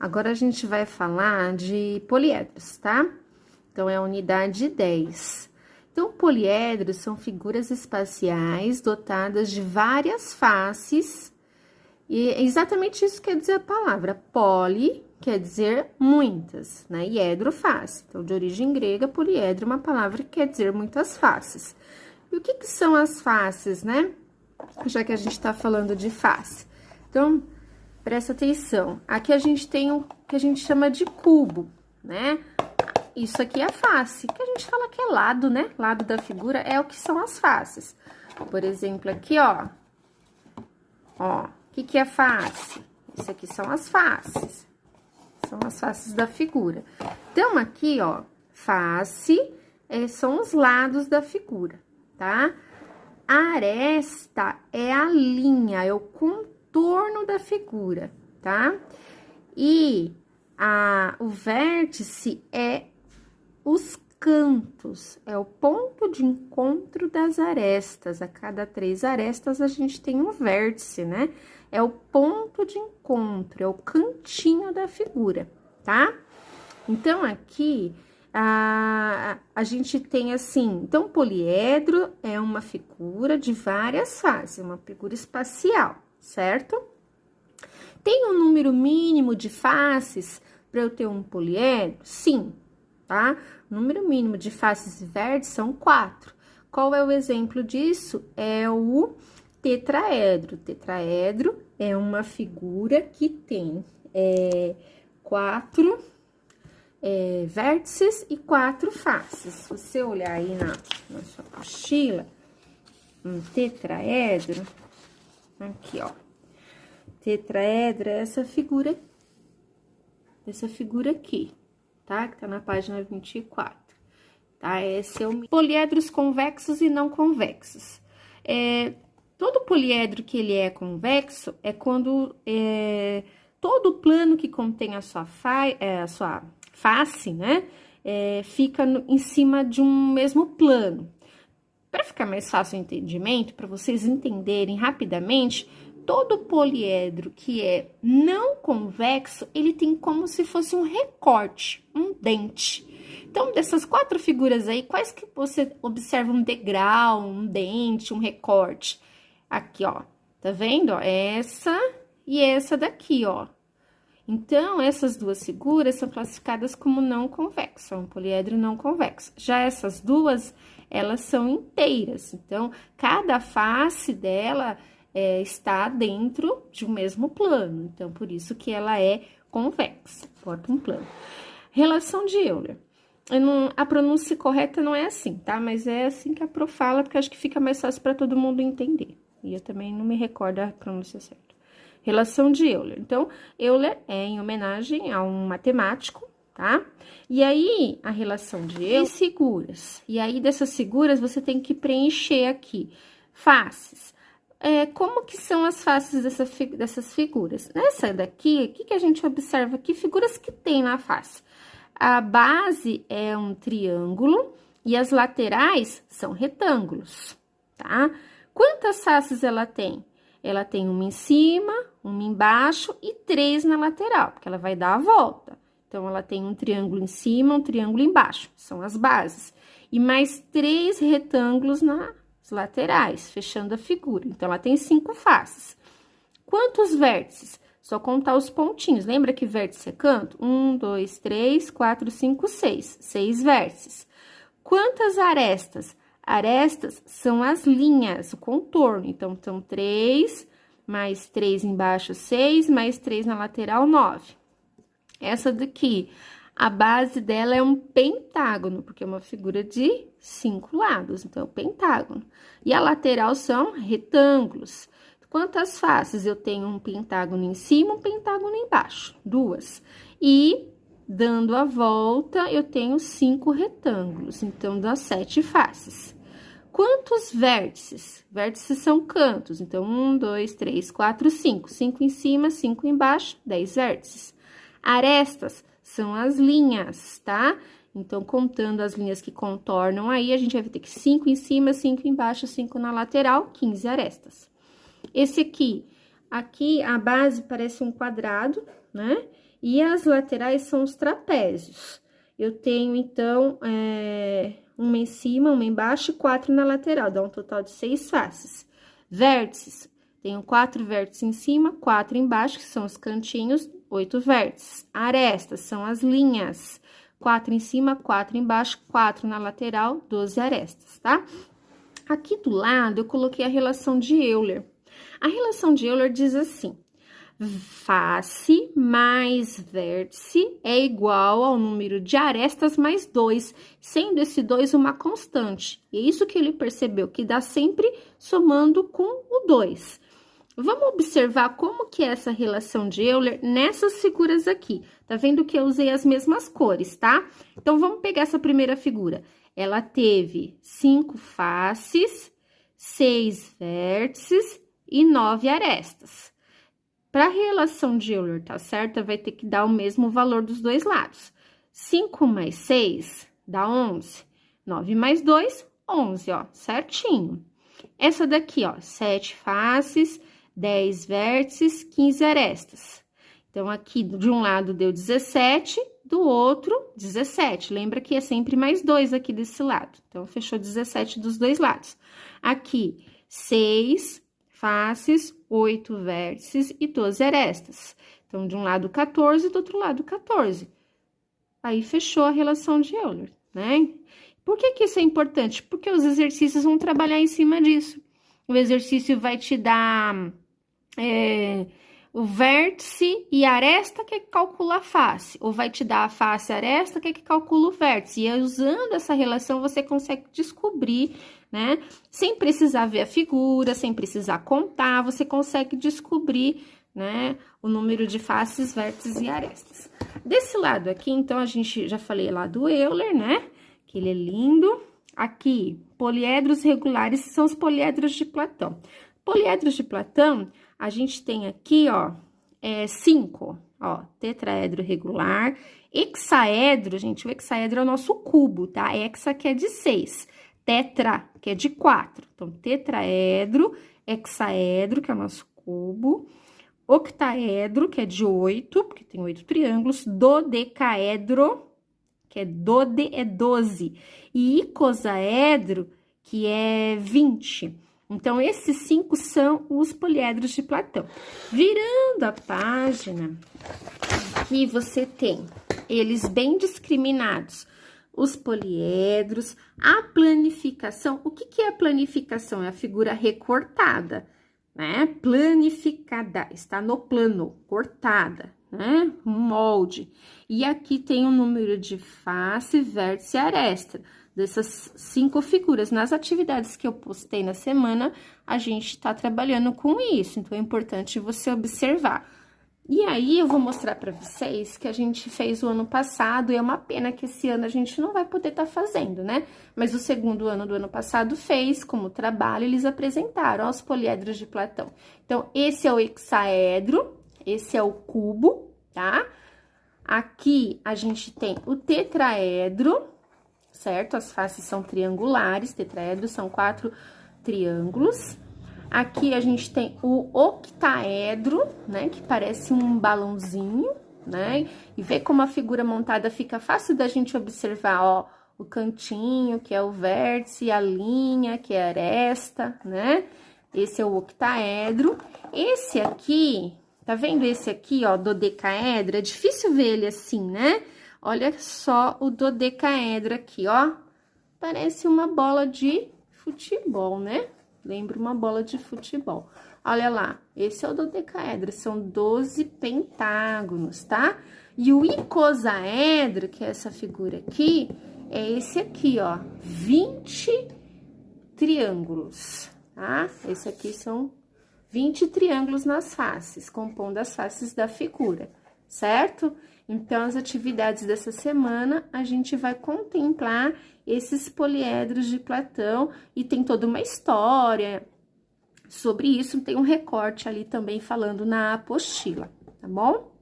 Agora a gente vai falar de poliedros, tá? Então, é a unidade 10. Então, poliedros são figuras espaciais dotadas de várias faces, e é exatamente isso que quer dizer a palavra. Poli quer dizer muitas, né? E edro, face. Então, de origem grega, poliedro é uma palavra que quer dizer muitas faces. E o que que são as faces, né? Já que a gente tá falando de face. Então, presta atenção. Aqui a gente tem o que a gente chama de cubo, né? Isso aqui é a face, que a gente fala que é lado, né? Lado da figura é o que são as faces. Por exemplo, aqui, ó. Ó, o que que é face? Isso aqui são as faces. São as faces da figura. Então, aqui, ó, face são os lados da figura, tá? A aresta é a linha, é o contorno da figura, tá? E o vértice é os cantos, é o ponto de encontro das arestas. A cada 3 arestas, a gente tem um vértice, né? É o ponto de encontro, é o cantinho da figura, tá? Então, aqui, a gente tem assim... Então, poliedro é uma figura de várias faces, uma figura espacial, certo? Tem um número mínimo de faces para eu ter um poliedro? Sim, tá? O número mínimo de faces e vértices são 4. Qual é o exemplo disso? É o tetraedro. Tetraedro é uma figura que tem 4 vértices e 4 faces. Se você olhar aí na sua mochila, um tetraedro, aqui, ó. Tetraedro é essa figura aqui, tá? Que tá na página 24, tá? Esse é o poliedros convexos e não convexos. Todo poliedro que ele é convexo é quando todo o plano que contém a sua face, né? Fica em cima de um mesmo plano. Para ficar mais fácil o entendimento, para vocês entenderem rapidamente, todo poliedro que é não convexo, ele tem como se fosse um recorte, um dente. Então, dessas 4 figuras aí, quais que você observa um degrau, um dente, um recorte? Aqui, ó, tá vendo? Ó, essa e essa daqui, ó. Então, essas 2 figuras são classificadas como não convexo, é um poliedro não convexo. Já essas 2, elas são inteiras. Então, cada face dela está dentro de um mesmo plano. Então, por isso que ela é convexa, porta um plano. Relação de Euler. A pronúncia correta não é assim, tá? Mas é assim que a Pro fala, porque acho que fica mais fácil para todo mundo entender. E eu também não me recordo a pronúncia certa. Relação de Euler. Então, Euler é em homenagem a um matemático, tá? E aí, a relação de Euler... figuras. E aí, dessas figuras, você tem que preencher aqui. Faces. Como que são as faces dessas figuras? Nessa daqui, o que a gente observa? Que figuras que tem na face? A base é um triângulo e as laterais são retângulos, tá? Quantas faces ela tem? Ela tem uma em cima, uma embaixo e 3 na lateral, porque ela vai dar a volta. Então, ela tem um triângulo em cima, um triângulo embaixo, são as bases. E mais 3 retângulos nas laterais, fechando a figura. Então, ela tem 5 faces. Quantos vértices? Só contar os pontinhos. Lembra que vértice é canto? 1, 2, 3, 4, 5, 6. 6 vértices. Quantas arestas? Arestas são as linhas, o contorno. Então, são 3, mais 3 embaixo, 6, mais 3 na lateral, 9. Essa daqui, a base dela é um pentágono, porque é uma figura de 5 lados, então é o pentágono. E a lateral são retângulos. Quantas faces? Eu tenho um pentágono em cima, um pentágono embaixo, 2. E, dando a volta, eu tenho 5 retângulos, então dá 7 faces. Quantos vértices? Vértices são cantos, então 1, 2, 3, 4, 5. 5 em cima, 5 embaixo, 10 vértices. Arestas são as linhas, tá? Então, contando as linhas que contornam aí, a gente vai ter que 5 em cima, 5 embaixo, 5 na lateral, 15 arestas. Esse aqui, Aqui, a base parece um quadrado, né? E as laterais são os trapézios. Eu tenho, então, uma em cima, uma embaixo e 4 na lateral, dá um total de 6 faces. Vértices, tenho 4 vértices em cima, 4 embaixo, que são os cantinhos, 8 vértices. Arestas, são as linhas, 4 em cima, 4 embaixo, 4 na lateral, 12 arestas, tá? Aqui do lado, eu coloquei a relação de Euler. A relação de Euler diz assim: face mais vértice é igual ao número de arestas mais 2, sendo esse 2 uma constante. E é isso que ele percebeu, que dá sempre somando com o 2. Vamos observar como que é essa relação de Euler nessas figuras aqui. Tá vendo que eu usei as mesmas cores, tá? Então, vamos pegar essa primeira figura. Ela teve 5 faces, 6 vértices e 9 arestas. Para a relação de Euler tá certa, vai ter que dar o mesmo valor dos dois lados. 5 mais 6 dá 11. 9 mais 2, 11, ó, certinho. Essa daqui, ó, 7 faces, 10 vértices, 15 arestas. Então, aqui de um lado deu 17, do outro 17. Lembra que é sempre mais 2 aqui desse lado. Então, fechou 17 dos dois lados. Aqui, 6 faces, 8 vértices e 12 arestas. Então, de um lado 14, do outro lado 14. Aí, fechou a relação de Euler, né? Por que que isso é importante? Porque os exercícios vão trabalhar em cima disso. O exercício vai te dar o vértice e a aresta, que é que calcula a face. Ou vai te dar a face e a aresta, que é que calcula o vértice. E usando essa relação, você consegue descobrir, né? Sem precisar ver a figura, sem precisar contar, você consegue descobrir, né, o número de faces, vértices e arestas. Desse lado aqui, então, a gente já falei lá do Euler, né? Que ele é lindo. Aqui, poliedros regulares são os poliedros de Platão. Poliedros de Platão, a gente tem aqui, ó, 5, ó, tetraedro regular. Hexaedro, gente, o hexaedro é o nosso cubo, tá? Hexa, que é de 6. Tetra, que é de 4. Então, tetraedro, hexaedro, que é o nosso cubo. Octaedro, que é de 8, porque tem 8 triângulos. Dodecaedro, que é 12. E icosaedro, que é 20. Então, esses 5 são os poliedros de Platão. Virando a página, aqui você tem eles bem discriminados. Os poliedros, a planificação. O que que é a planificação? É a figura recortada, né? Planificada, está no plano, cortada, né? Um molde. E aqui tem o número de face, vértice e aresta. Dessas 5 figuras. Nas atividades que eu postei na semana, a gente tá trabalhando com isso. Então, é importante você observar. E aí, eu vou mostrar para vocês que a gente fez o ano passado, e é uma pena que esse ano a gente não vai poder estar fazendo, né? Mas o segundo ano do ano passado fez como trabalho, eles apresentaram os poliedros de Platão. Então, esse é o hexaedro, esse é o cubo, tá? Aqui, a gente tem o tetraedro, certo? As faces são triangulares, tetraedros são 4 triângulos. Aqui a gente tem o octaedro, né? Que parece um balãozinho, né? E vê como a figura montada fica fácil da gente observar, ó. O cantinho, que é o vértice, a linha, que é a aresta, né? Esse é o octaedro. Esse aqui, tá vendo esse aqui, ó, dodecaedro? É difícil ver ele assim, né? Olha só o dodecaedro aqui, ó. Parece uma bola de futebol, né? Lembra uma bola de futebol. Olha lá, esse é o dodecaedro, são 12 pentágonos, tá? E o icosaedro, que é essa figura aqui, é esse aqui, ó, 20 triângulos, tá? Esse aqui são 20 triângulos nas faces, compondo as faces da figura, certo? Então, as atividades dessa semana, a gente vai contemplar esses poliedros de Platão e tem toda uma história sobre isso, tem um recorte ali também falando na apostila, tá bom?